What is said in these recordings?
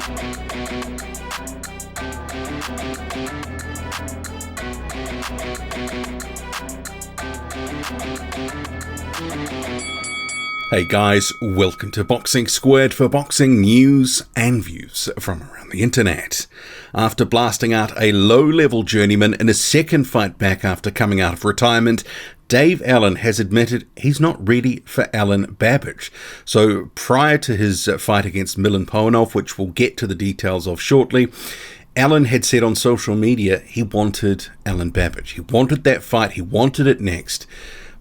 Hey guys, welcome to Boxing Squared for boxing news and views from around the internet. After blasting out a low-level journeyman in his second fight back after coming out of retirement, Dave Alen has admitted he's not ready for Alen Babic. So prior to his fight against Milen Puanov, which we'll get to the details of shortly, Alen had said on social media he wanted Alen Babic. He wanted that fight, he wanted it next.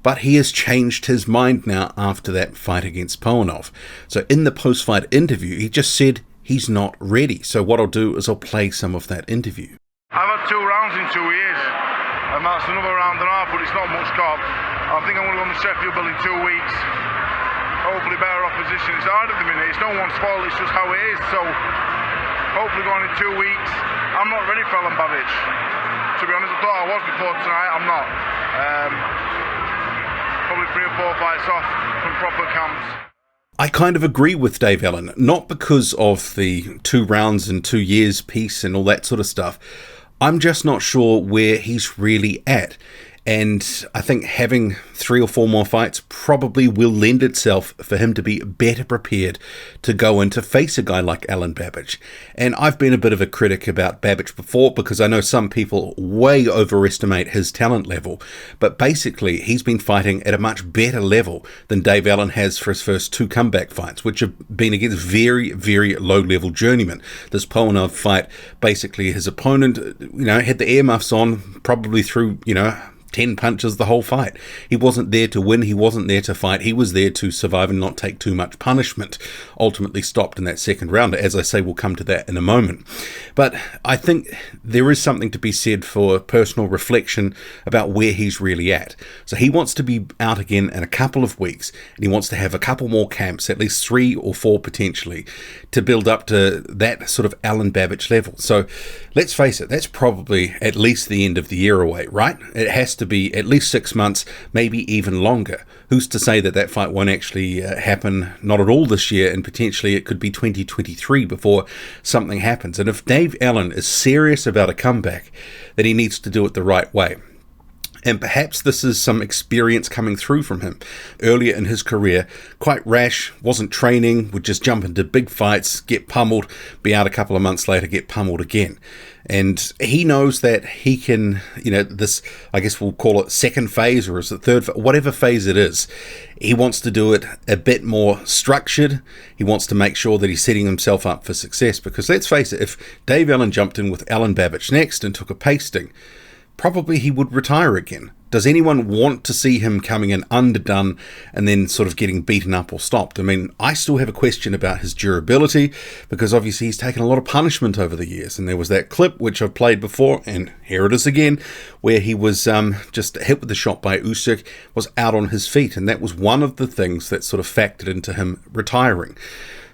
But he has changed his mind now after that fight against Puanov. So in the post-fight interview, he just said he's not ready. So what I'll do is I'll play some of that interview. I've had 2 rounds in 2 years, and that's another round and a half, but it's not much cop. I think I'm going to go on the Sheffield Bill in 2 weeks. Hopefully better opposition. It's hard at the minute. It's no one's fault. It's just how it is. So hopefully going in 2 weeks. I'm not ready for Alen Babic. To be honest, I thought I was before tonight. I'm not. Probably 3 or 4 fights off from proper camps. I kind of agree with Dave Alen, not because of the 2 rounds in 2 years piece and all that sort of stuff. I'm just not sure where he's really at. And I think having 3 or 4 more fights probably will lend itself for him to be better prepared to go in to face a guy like Alen Babic. And I've been a bit of a critic about Babic before because I know some people way overestimate his talent level. But basically, he's been fighting at a much better level than Dave Alen has for his first 2 comeback fights, which have been against very, very low-level journeymen. This Puanov fight, basically his opponent, had the earmuffs on probably through, 10 punches the whole fight. He wasn't there to win, he wasn't there to fight, he was there to survive and not take too much punishment. Ultimately stopped in that second round. As I say, we'll come to that in a moment. But I think there is something to be said for personal reflection about where he's really at. So he wants to be out again in a couple of weeks, and he wants to have a couple more camps, at least 3 or 4 potentially, to build up to that sort of Alen Babic level. So let's face it, that's probably at least the end of the year away, right? It has to be at least 6 months, maybe even longer. Who's to say that fight won't actually happen, not at all this year, and potentially it could be 2023 before something happens. And if Dave Alen is serious about a comeback, then he needs to do it the right way. And perhaps this is some experience coming through from him. Earlier in his career, quite rash, wasn't training, would just jump into big fights, get pummeled, be out a couple of months later, get pummeled again. And he knows that he can, this, I guess we'll call it second phase, or is it third, whatever phase it is, he wants to do it a bit more structured. He wants to make sure that he's setting himself up for success. Because let's face it, if Dave Alen jumped in with Alen Babic next and took a pasting, probably he would retire again. Does anyone want to see him coming in underdone and then sort of getting beaten up or stopped? I mean, I still have a question about his durability because obviously he's taken a lot of punishment over the years. And there was that clip, which I've played before, and here it is again, where he was just hit with the shot by Usyk, was out on his feet. And that was one of the things that sort of factored into him retiring.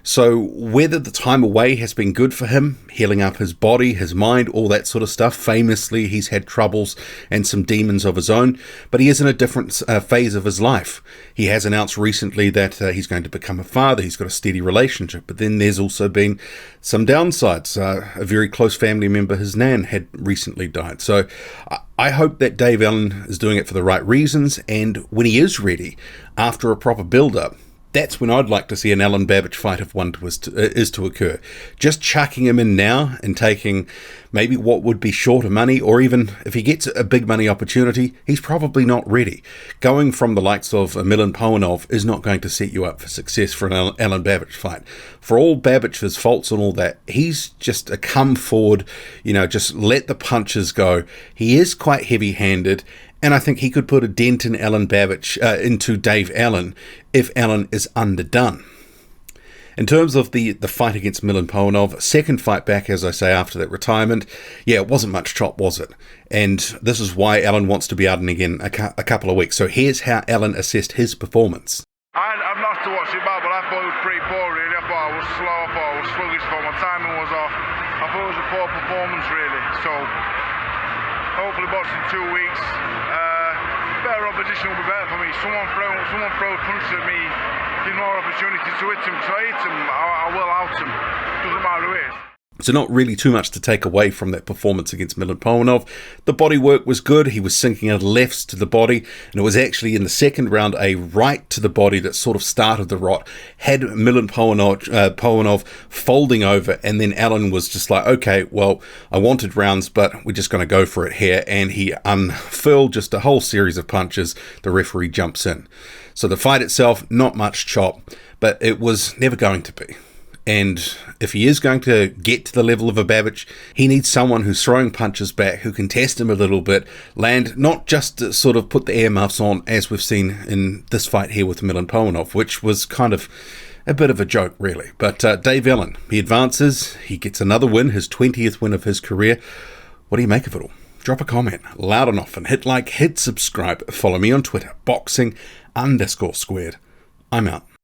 So whether the time away has been good for him, healing up his body, his mind, all that sort of stuff. Famously, he's had troubles and some demons of his own, but he is in a different phase of his life. He has announced recently that he's going to become a father. He's got a steady relationship, but then there's also been some downsides. A very close family member, his nan, had recently died. So I hope that Dave Alen is doing it for the right reasons, and when he is ready, after a proper build-up, that's when I'd like to see an Alen Babic fight if one is to occur. Just chucking him in now and taking maybe what would be shorter money, or even if he gets a big money opportunity, he's probably not ready. Going from the likes of Milen Puanov is not going to set you up for success for an Alen Babic fight. For all Babic's faults and all that, he's just a come forward, just let the punches go. He is quite heavy-handed, and I think he could put a dent in Alen Babic, into Dave Alen, if Alen is underdone. In terms of the fight against Milen Puanov, second fight back, as I say, after that retirement, it wasn't much chop, was it? And this is why Alen wants to be out in again a couple of weeks. So here's how Alen assessed his performance. I've not to watch it back, but I thought it was pretty poor, really. I thought I was slow, I thought I was sluggish, my timing was off. I thought it was a poor performance, really. So hopefully boxing 2 weeks. better opposition will be better for me. Someone throws punches at me, give more opportunity to hit him. So I hit him, I will out him. Doesn't matter who it is. So not really too much to take away from that performance against Milen Puanov. The body work was good. He was sinking out lefts to the body, and it was actually in the second round a right to the body that sort of started the rot, had Milen Puanov folding over, and then Alen was just like, okay, well, I wanted rounds, but we're just going to go for it here, and he unfurled just a whole series of punches. The referee jumps in. So the fight itself, not much chop, but it was never going to be. And if he is going to get to the level of a Babic, he needs someone who's throwing punches back, who can test him a little bit, land, not just to sort of put the earmuffs on, as we've seen in this fight here with Milen Puanov, which was kind of a bit of a joke, really. But Dave Alen, he advances, he gets another win, his 20th win of his career. What do you make of it all? Drop a comment, loud and often, hit like, hit subscribe, follow me on Twitter, boxing_squared. I'm out.